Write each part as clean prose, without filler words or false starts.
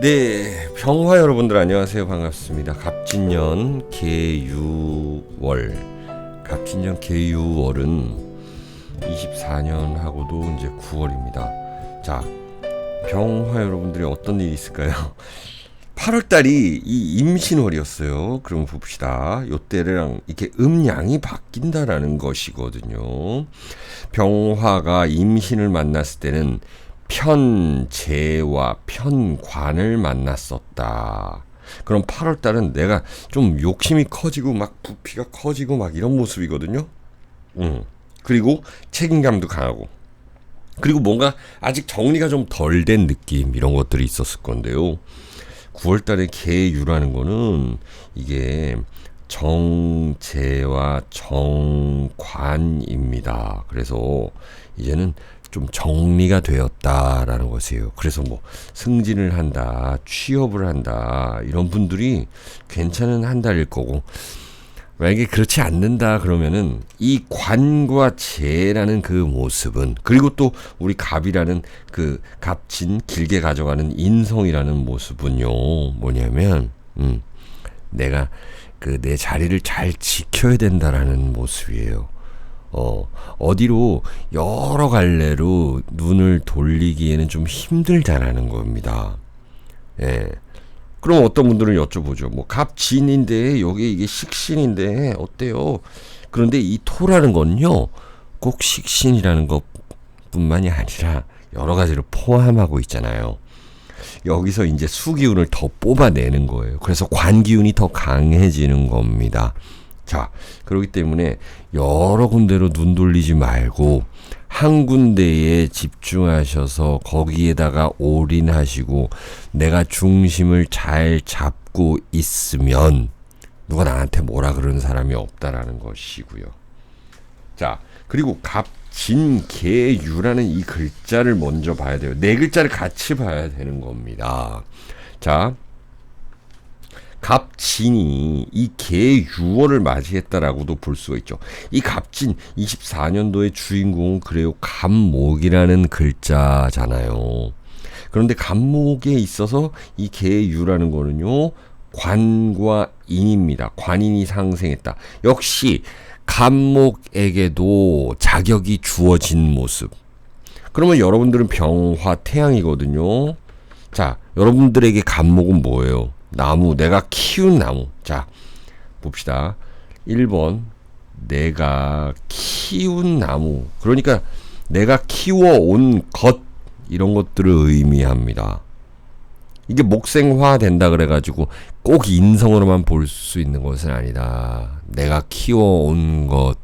네, 병화 여러분들 안녕하세요. 반갑습니다. 갑진년 개유월. 갑진년 개유월은 24년하고도 이제 9월입니다. 자, 병화 여러분들이 어떤 일이 있을까요? 8월달이 이 임신월이었어요. 그럼 봅시다. 요때랑 이렇게 음양이 바뀐다라는 것이거든요. 병화가 임신을 만났을 때는 편재와 편관을 만났었다. 그럼 8월달은 내가 좀 욕심이 커지고 막 부피가 커지고 막 이런 모습이거든요. 그리고 책임감도 강하고, 그리고 뭔가 아직 정리가 좀 덜 된 느낌, 이런 것들이 있었을 건데요. 9월달에 개유라는 거는 이게 정재와 정관입니다. 그래서 이제는 좀 정리가 되었다라는 것이에요. 그래서 뭐 승진을 한다, 취업을 한다, 이런 분들이 괜찮은 한 달일 거고, 만약에 그렇지 않는다 그러면은 이 관과 재라는 그 모습은, 그리고 또 우리 갑이라는 그 갑진 길게 가져가는 인성이라는 모습은요, 뭐냐면 내가 그 내 자리를 잘 지켜야 된다라는 모습이에요. 어디로 여러 갈래로 눈을 돌리기에는 좀 힘들다라는 겁니다. 예. 그럼 어떤 분들은 여쭤보죠. 뭐 갑진인데 여기 이게 식신인데 어때요? 그런데 이 토라는 건요, 꼭 식신이라는 것뿐만이 아니라 여러 가지를 포함하고 있잖아요. 여기서 이제 수기운을 더 뽑아내는 거예요. 그래서 관기운이 더 강해지는 겁니다. 자, 그렇기 때문에 여러 군데로 눈 돌리지 말고 한 군데에 집중하셔서 거기에다가 올인하시고 내가 중심을 잘 잡고 있으면 누가 나한테 뭐라 그러는 사람이 없다라는 것이고요. 자, 그리고 갑진개유라는 이 글자를 먼저 봐야 돼요. 네 글자를 같이 봐야 되는 겁니다. 자, 갑진이 이 개유월을 맞이했다라고도 볼 수가 있죠. 이 갑진 24년도의 주인공은 그래요, 갑목이라는 글자잖아요. 그런데 갑목에 있어서 이 개유라는 거는요, 관과 인입니다. 관인이 상생했다. 역시 갑목에게도 자격이 주어진 모습. 그러면 여러분들은 병화 태양이거든요. 자, 여러분들에게 갑목은 뭐예요? 나무, 내가 키운 나무. 자, 봅시다. 1번, 내가 키운 나무. 그러니까 내가 키워온 것, 이런 것들을 의미합니다. 이게 목생화 된다 그래가지고 꼭 인성으로만 볼 수 있는 것은 아니다. 내가 키워온 것,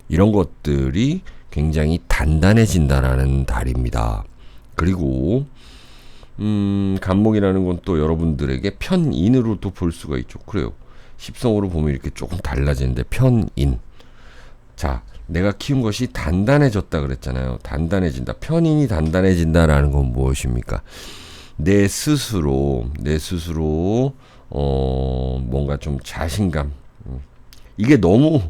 이런 것들이 굉장히 단단해진다라는 달입니다. 그리고 간목이라는 건 또 여러분들에게 편인으로도 볼 수가 있죠. 그래요. 십성으로 보면 이렇게 조금 달라지는데 편인. 자, 내가 키운 것이 단단해졌다 그랬잖아요. 단단해진다. 편인이 단단해진다라는 건 무엇입니까? 내 스스로 뭔가 좀 자신감. 이게 너무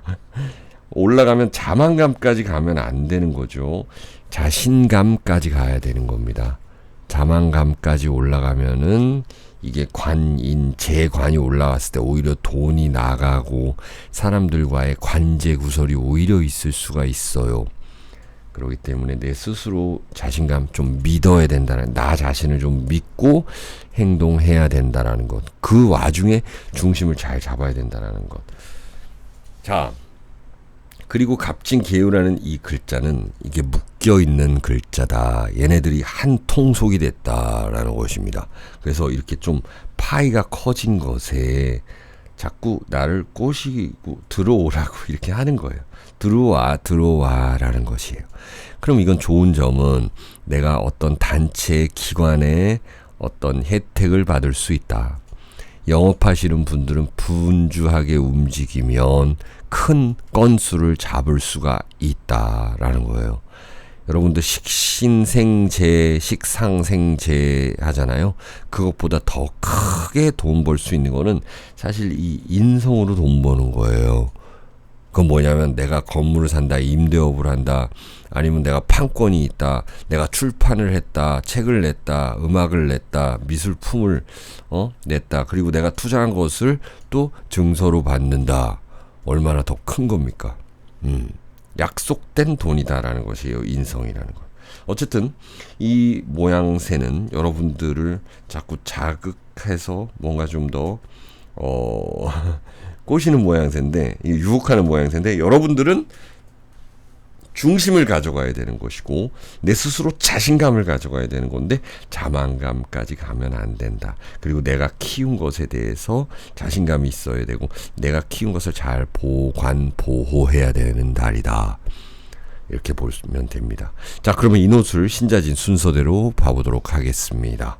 올라가면 자만감까지 가면 안 되는 거죠. 자신감까지 가야 되는 겁니다. 자만감까지 올라가면은 이게 관인, 재관이 올라왔을 때 오히려 돈이 나가고 사람들과의 관제 구설이 오히려 있을 수가 있어요. 그렇기 때문에 내 스스로 자신감 좀 믿어야 된다는, 나 자신을 좀 믿고 행동해야 된다라는 것. 그 와중에 중심을 잘 잡아야 된다라는 것. 자, 그리고 갑진개유라는 이 글자는 이게 묶여있는 글자다. 얘네들이 한 통속이 됐다라는 것입니다. 그래서 이렇게 좀 파이가 커진 것에 자꾸 나를 꼬시고 들어오라고 이렇게 하는 거예요. 들어와라는 것이에요. 그럼 이건 좋은 점은 내가 어떤 단체 기관의 어떤 혜택을 받을 수 있다. 영업하시는 분들은 분주하게 움직이면 큰 건수를 잡을 수가 있다라는 거예요. 여러분들 식신생재, 식상생재 하잖아요. 그것보다 더 크게 돈 벌 수 있는 거는 사실 이 인성으로 돈 버는 거예요. 그건 뭐냐면 내가 건물을 산다, 임대업을 한다, 아니면 내가 판권이 있다, 내가 출판을 했다, 책을 냈다, 음악을 냈다, 미술품을 냈다, 그리고 내가 투자한 것을 또 증서로 받는다. 얼마나 더 큰 겁니까? 약속된 돈이다라는 것이에요. 인성이라는 것. 어쨌든 이 모양새는 여러분들을 자꾸 자극해서 뭔가 좀 더 꼬시는 모양새인데, 유혹하는 모양새인데, 여러분들은 중심을 가져가야 되는 것이고 내 스스로 자신감을 가져가야 되는 건데 자만감까지 가면 안 된다. 그리고 내가 키운 것에 대해서 자신감이 있어야 되고 내가 키운 것을 잘 보호해야 되는 달이다. 이렇게 보시면 됩니다. 자, 그러면 이 노트를 신자진 순서대로 봐보도록 하겠습니다.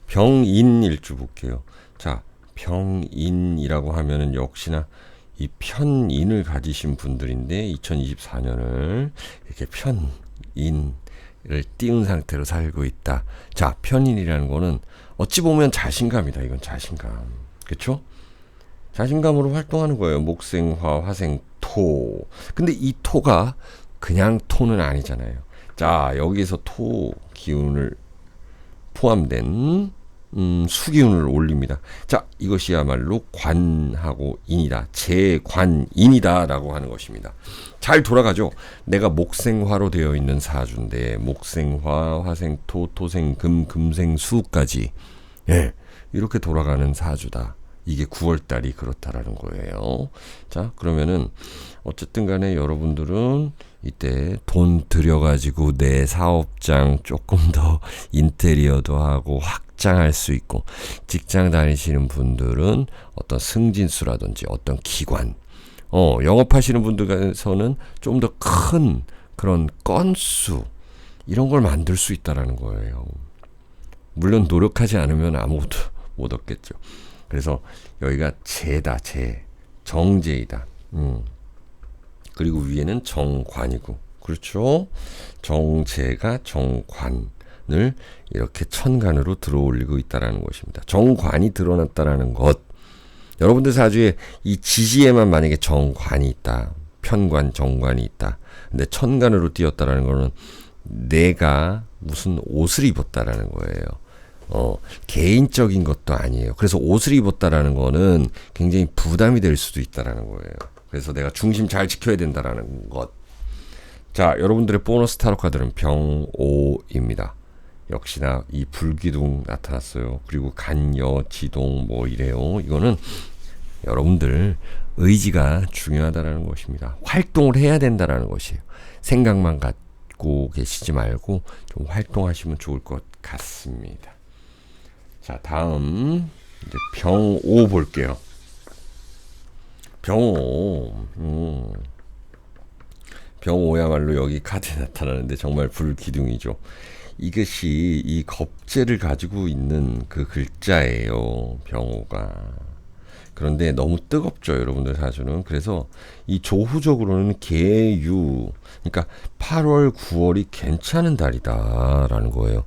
병인일주 볼게요. 자, 병인이라고 하면은 역시나 이 편인을 가지신 분들인데 2024년을 이렇게 편인을 띄운 상태로 살고 있다. 자, 편인이라는 거는 어찌 보면 자신감이다. 이건 자신감. 그렇죠? 자신감으로 활동하는 거예요. 목생화, 화생토. 근데 이 토가 그냥 토는 아니잖아요. 자, 여기에서 토 기운을 포함된 수기운을 올립니다. 자, 이것이야말로 관하고 인이다. 재관인이다 라고 하는 것입니다. 잘 돌아가죠. 내가 목생화로 되어 있는 사주인데 목생화, 화생토, 토생금, 금생수까지 이렇게 돌아가는 사주다. 이게 9월달이 그렇다라는 거예요. 자, 그러면은 어쨌든 간에 여러분들은 이때 돈 들여가지고 내 사업장 조금 더 인테리어도 하고 확장할 수 있고, 직장 다니시는 분들은 어떤 승진수라든지 어떤 기관, 영업하시는 분들에서는 좀 더 큰 그런 건수, 이런 걸 만들 수 있다라는 거예요. 물론 노력하지 않으면 아무것도 못 얻겠죠. 그래서 여기가 재다, 정재이다. 그리고 위에는 정관이고, 그렇죠? 정재가 정관을 이렇게 천간으로 들어올리고 있다라는 것입니다. 정관이 드러났다라는 것. 여러분들 사주에 이 지지에만 만약에 정관이 있다, 편관, 정관이 있다. 근데 천간으로 띄었다라는 거는 내가 무슨 옷을 입었다라는 거예요. 개인적인 것도 아니에요. 그래서 옷을 입었다라는 거는 굉장히 부담이 될 수도 있다라는 거예요. 그래서 내가 중심 잘 지켜야 된다라는 것. 자, 여러분들의 보너스 타로 카드는 병오입니다. 역시나 이 불기둥 나타났어요. 그리고 간여, 지동 뭐 이래요. 이거는 여러분들 의지가 중요하다라는 것입니다. 활동을 해야 된다라는 것이에요. 생각만 갖고 계시지 말고 좀 활동하시면 좋을 것 같습니다. 자, 다음 이제 병오 볼게요. 병오. 병오야말로 여기 카드에 나타나는데 정말 불기둥이죠. 이것이 이 겁재를 가지고 있는 그 글자예요. 병오가. 그런데 너무 뜨겁죠, 여러분들 사주는. 그래서 이 조후적으로는 개유, 그러니까 8월, 9월이 괜찮은 달이다라는 거예요.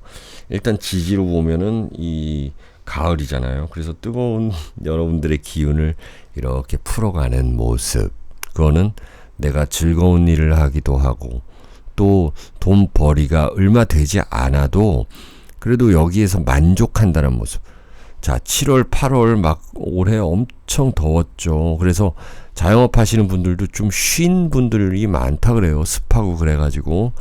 일단 지지로 보면은 이 가을이잖아요. 그래서 뜨거운 여러분들의 기운을 이렇게 풀어가는 모습. 그거는 내가 즐거운 일을 하기도 하고 또 돈벌이가 얼마 되지 않아도 그래도 여기에서 만족한다는 모습. 자, 7월, 8월 막 올해 엄청 더웠죠. 그래서 자영업 하시는 분들도 좀 쉰 분들이 많다 그래요. 습하고 그래가지고.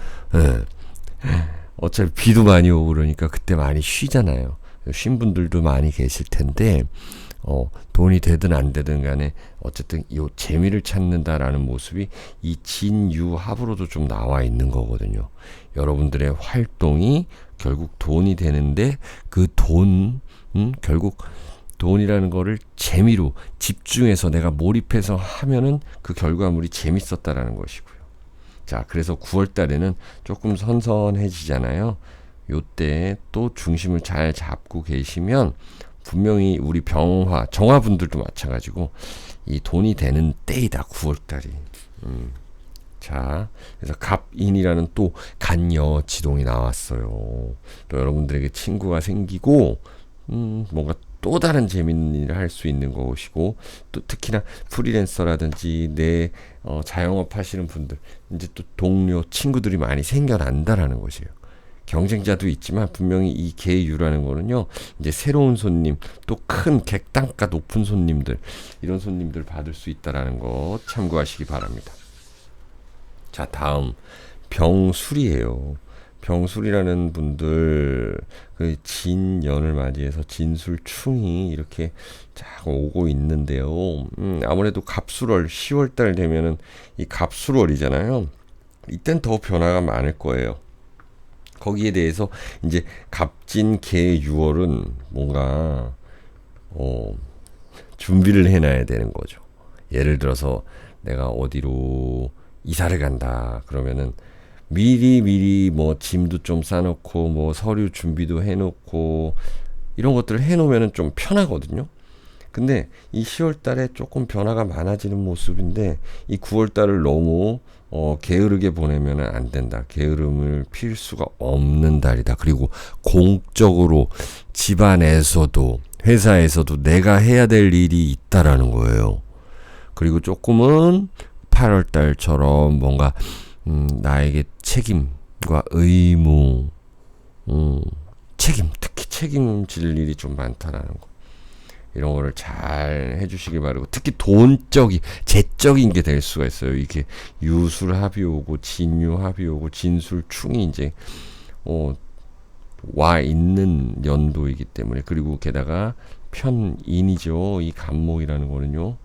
어차피 비도 많이 오고 그러니까 그때 많이 쉬잖아요. 쉰 분들도 많이 계실 텐데, 돈이 되든 안 되든 간에 어쨌든 이 재미를 찾는다라는 모습이 이 진유합으로도 좀 나와 있는 거거든요. 여러분들의 활동이 결국 돈이 되는데 그 돈, 결국 돈이라는 거를 재미로 집중해서 내가 몰입해서 하면은 그 결과물이 재밌었다라는 것이고요. 자, 그래서 9월 달에는 조금 선선해지잖아요. 요때 또 중심을 잘 잡고 계시면 분명히 우리 병화, 정화분들도 마찬가지고 이 돈이 되는 때이다, 9월 달이. 자, 그래서 갑인이라는 또 간여 지동이 나왔어요. 또 여러분들에게 친구가 생기고 뭔가 또 다른 재밌는 일을 할 수 있는 것이고, 또 특히나 프리랜서라든지 내 자영업 하시는 분들, 이제 또 동료 친구들이 많이 생겨난다라는 것이에요. 경쟁자도 있지만 분명히 이 계유라는 거는요, 이제 새로운 손님, 또 큰 객단가 높은 손님들, 이런 손님들 받을 수 있다라는 것 참고하시기 바랍니다. 자, 다음 병술이에요. 병술이라는 분들, 그 진연을 맞이해서 진술충이 이렇게 쫙 오고 있는데요. 아무래도 갑술월 10월달 되면은 이 갑술월이잖아요. 이땐 더 변화가 많을 거예요. 거기에 대해서 이제 갑진 개 6월은 뭔가 준비를 해놔야 되는 거죠. 예를 들어서 내가 어디로 이사를 간다 그러면은 미리 뭐 짐도 좀 싸놓고 뭐 서류 준비도 해놓고 이런 것들을 해놓으면은 좀 편하거든요. 근데 이 10월 달에 조금 변화가 많아지는 모습인데, 이 9월 달을 너무 게으르게 보내면 안 된다. 게으름을 필 수가 없는 달이다. 그리고 공적으로 집안에서도 회사에서도 내가 해야 될 일이 있다라는 거예요. 그리고 조금은 8월 달처럼 뭔가 나에게 책임과 의무, 특히 책임질 일이 좀 많다라는 거. 이런 거를 잘 해주시길 바라고, 특히 재적인 게 될 수가 있어요. 이게 유술합이 오고 진유합이 오고 진술충이 이제 와 있는 연도이기 때문에, 그리고 게다가 편인이죠. 이 간목이라는 거는요.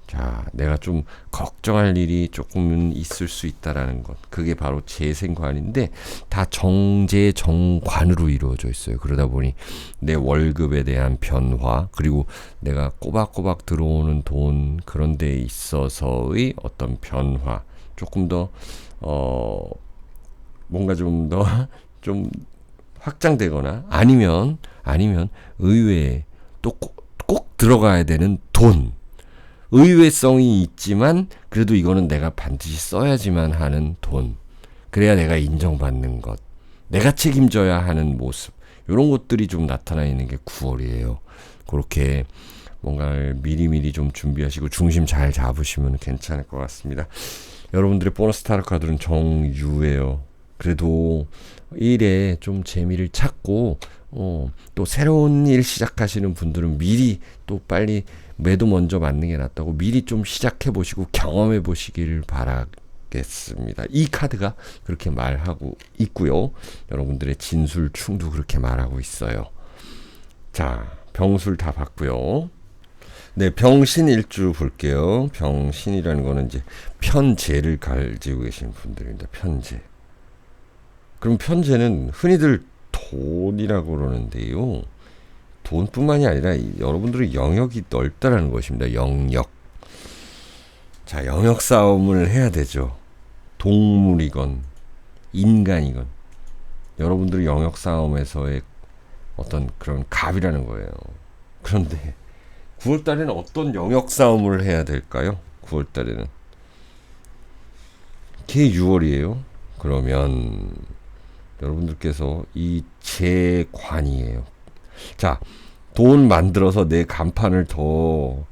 자, 내가 좀 걱정할 일이 조금은 있을 수 있다라는 것. 그게 바로 재생관인데 다 정제정관으로 이루어져 있어요. 그러다 보니 내 월급에 대한 변화, 그리고 내가 꼬박꼬박 들어오는 돈, 그런 데 있어서의 어떤 변화, 조금 더 뭔가 좀 더 좀 확장되거나, 아니면 의외에 또 꼭 들어가야 되는 돈, 의외성이 있지만 그래도 이거는 내가 반드시 써야지만 하는 돈, 그래야 내가 인정받는 것, 내가 책임져야 하는 모습, 이런 것들이 좀 나타나 있는 게 9월이에요. 그렇게 뭔가를 미리미리 좀 준비하시고 중심 잘 잡으시면 괜찮을 것 같습니다. 여러분들의 보너스 타로 카드는 정유예요. 그래도 일에 좀 재미를 찾고 또 새로운 일 시작하시는 분들은 미리 또 빨리 매도 먼저 맞는 게 낫다고 미리 좀 시작해 보시고 경험해 보시길 바라겠습니다. 이 카드가 그렇게 말하고 있고요. 여러분들의 진술충도 그렇게 말하고 있어요. 자, 병술 다 봤고요. 네, 병신일주 볼게요. 병신이라는 거는 이제 편재를 가지고 계신 분들입니다. 편재. 그럼 편재는 흔히들 돈이라고 그러는데요. 돈뿐만이 아니라 여러분들의 영역이 넓다라는 것입니다. 영역. 자, 영역 싸움을 해야 되죠. 동물이건 인간이건 여러분들의 영역 싸움에서의 어떤 그런 갑이라는 거예요. 그런데 9월 달에는 어떤 영역 싸움을 해야 될까요? 9월 달에는 개 6월이에요. 그러면 여러분들께서 이 재관이에요. 자, 돈 만들어서 내 간판을 더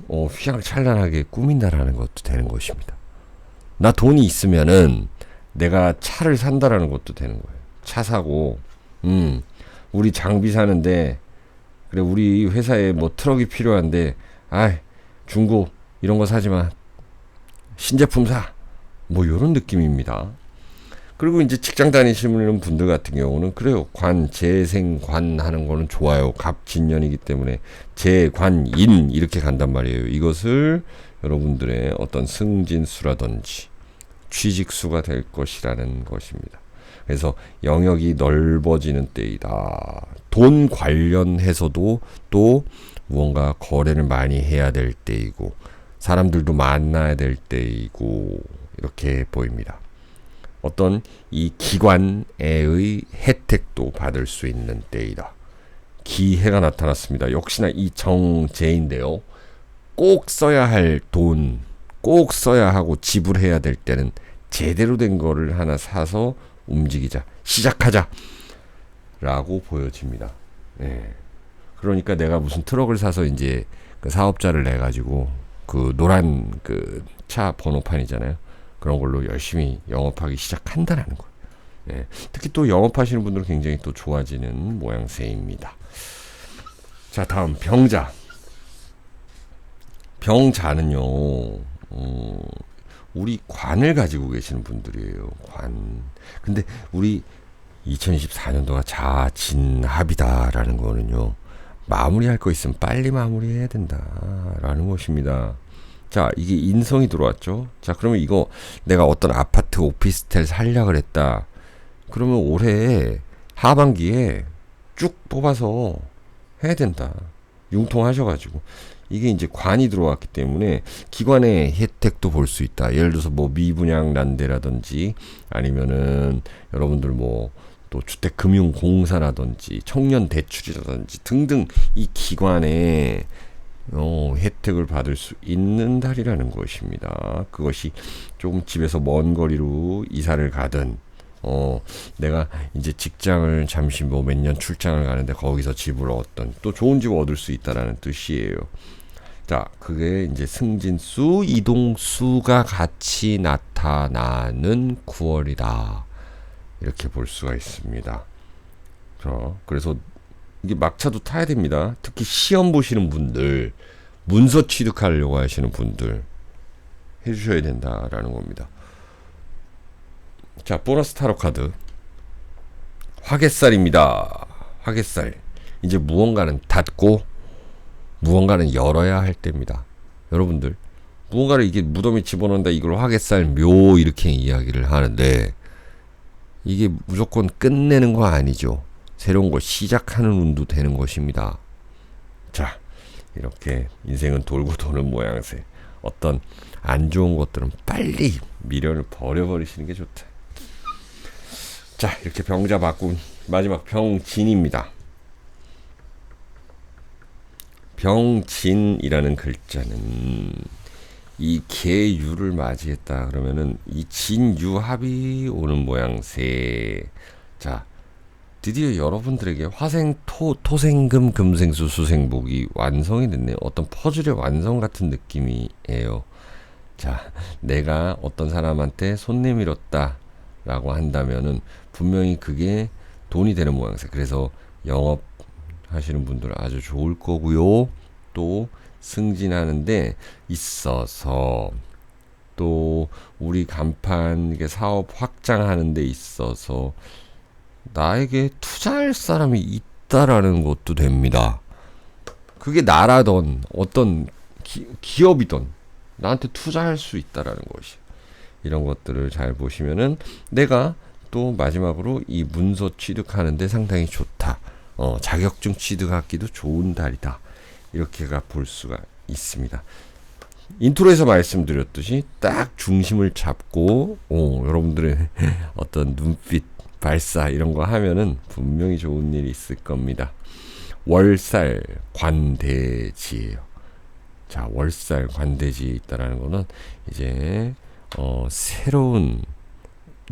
휘황찬란하게 꾸민다라는 것도 되는 것입니다. 나 돈이 있으면은 내가 차를 산다라는 것도 되는 거예요. 차 사고, 우리 장비 사는데, 그래, 우리 회사에 뭐 트럭이 필요한데, 중고 이런 거 사지 마. 신제품 사. 뭐 요런 느낌입니다. 그리고 이제 직장 다니시는 분들 같은 경우는 그래요. 재생관 하는 거는 좋아요. 갑진년이기 때문에 재관인 이렇게 간단 말이에요. 이것을 여러분들의 어떤 승진수라든지 취직수가 될 것이라는 것입니다. 그래서 영역이 넓어지는 때이다. 돈 관련해서도 또 무언가 거래를 많이 해야 될 때이고, 사람들도 만나야 될 때이고, 이렇게 보입니다. 어떤 이 기관의 혜택도 받을 수 있는 때이다. 기회가 나타났습니다. 역시나 이 정제인데요. 꼭 써야 할 돈, 꼭 써야 하고 지불해야 될 때는 제대로 된 거를 하나 사서 움직이자, 시작하자 라고 보여집니다. 네. 그러니까 내가 무슨 트럭을 사서 이제 그 사업자를 내 가지고 그 노란 그 차 번호판이잖아요. 그런 걸로 열심히 영업하기 시작한다라는 거예요. 예. 특히 또 영업하시는 분들은 굉장히 또 좋아지는 모양새입니다. 자, 다음 병자. 병자는요, 우리 관을 가지고 계시는 분들이에요. 관. 근데 우리 2024년도가 자진합이다라는 거는요, 마무리할 거 있으면 빨리 마무리해야 된다라는 것입니다. 자, 이게 인성이 들어왔죠. 자, 그러면 이거 내가 어떤 아파트 오피스텔 살려고 했다. 그러면 올해 하반기에 쭉 뽑아서 해야 된다. 융통하셔가지고. 이게 이제 관이 들어왔기 때문에 기관의 혜택도 볼 수 있다. 예를 들어서 뭐 미분양 난대라든지 아니면은 여러분들 뭐 또 주택금융공사라든지 청년 대출이라든지 등등 이 기관의 혜택을 받을 수 있는 달이라는 것입니다. 그것이 조금 집에서 먼 거리로 이사를 가든 내가 이제 직장을 잠시 뭐 몇 년 출장을 가는데 거기서 집을 얻던 또 좋은 집을 얻을 수 있다라는 뜻이에요. 자, 그게 이제 승진수, 이동수가 같이 나타나는 9월이다. 이렇게 볼 수가 있습니다. 자, 그래서 이게 막차도 타야 됩니다. 특히 시험 보시는 분들, 문서 취득하려고 하시는 분들 해주셔야 된다라는 겁니다. 자, 보너스 타로 카드 화개살입니다. 화개살. 이제 무언가는 닫고 무언가는 열어야 할 때입니다. 여러분들, 무언가를 이게 무덤에 집어넣는다, 이걸 화개살 묘 이렇게 이야기를 하는데 이게 무조건 끝내는 거 아니죠. 새로운 걸 시작하는 운도 되는 것입니다. 자, 이렇게 인생은 돌고 도는 모양새. 어떤 안 좋은 것들은 빨리 미련을 버려버리시는 게 좋다. 자, 이렇게 병자 바꾼 마지막 병진입니다. 병진이라는 글자는 이 계유를 맞이했다 그러면은 이 진유합이 오는 모양새. 자, 드디어 여러분들에게 화생 토생금 금생수 수생복이 완성이 됐네요. 어떤 퍼즐의 완성 같은 느낌이에요. 자, 내가 어떤 사람한테 손 내밀었다 라고 한다면은 분명히 그게 돈이 되는 모양새. 그래서 영업 하시는 분들은 아주 좋을 거고요. 또 승진하는데 있어서, 또 우리 간판 이게 사업 확장하는 데 있어서 나에게 투자할 사람이 있다라는 것도 됩니다. 그게 나라던 어떤 기업이던 나한테 투자할 수 있다라는 것이. 이런 것들을 잘 보시면은 내가 또 마지막으로 이 문서 취득하는데 상당히 좋다. 자격증 취득하기도 좋은 달이다. 이렇게가 볼 수가 있습니다. 인트로에서 말씀드렸듯이 딱 중심을 잡고 여러분들의 어떤 눈빛 발사 이런 거 하면은 분명히 좋은 일이 있을 겁니다. 월살 관대지예요. 자, 월살 관대지에 있다라는 거는 이제 새로운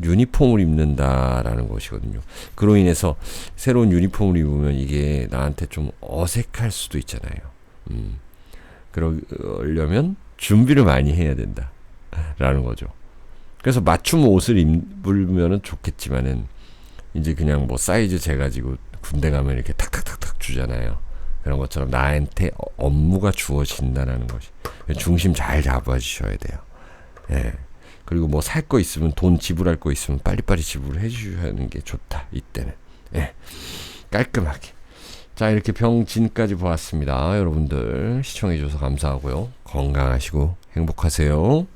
유니폼을 입는다라는 것이거든요. 그로 인해서 새로운 유니폼을 입으면 이게 나한테 좀 어색할 수도 있잖아요. 그러려면 준비를 많이 해야 된다라는 거죠. 그래서 맞춤 옷을 입으면은 좋겠지만은 이제 그냥 뭐 사이즈 재가지고 군대 가면 이렇게 탁탁탁탁 주잖아요. 그런 것처럼 나한테 업무가 주어진다는 것이. 중심 잘 잡아주셔야 돼요. 예. 그리고 뭐 살 거 있으면, 돈 지불할 거 있으면 빨리빨리 지불해 주시는 게 좋다. 이때는. 예. 깔끔하게. 자, 이렇게 병진까지 보았습니다. 여러분들 시청해 주셔서 감사하고요. 건강하시고 행복하세요.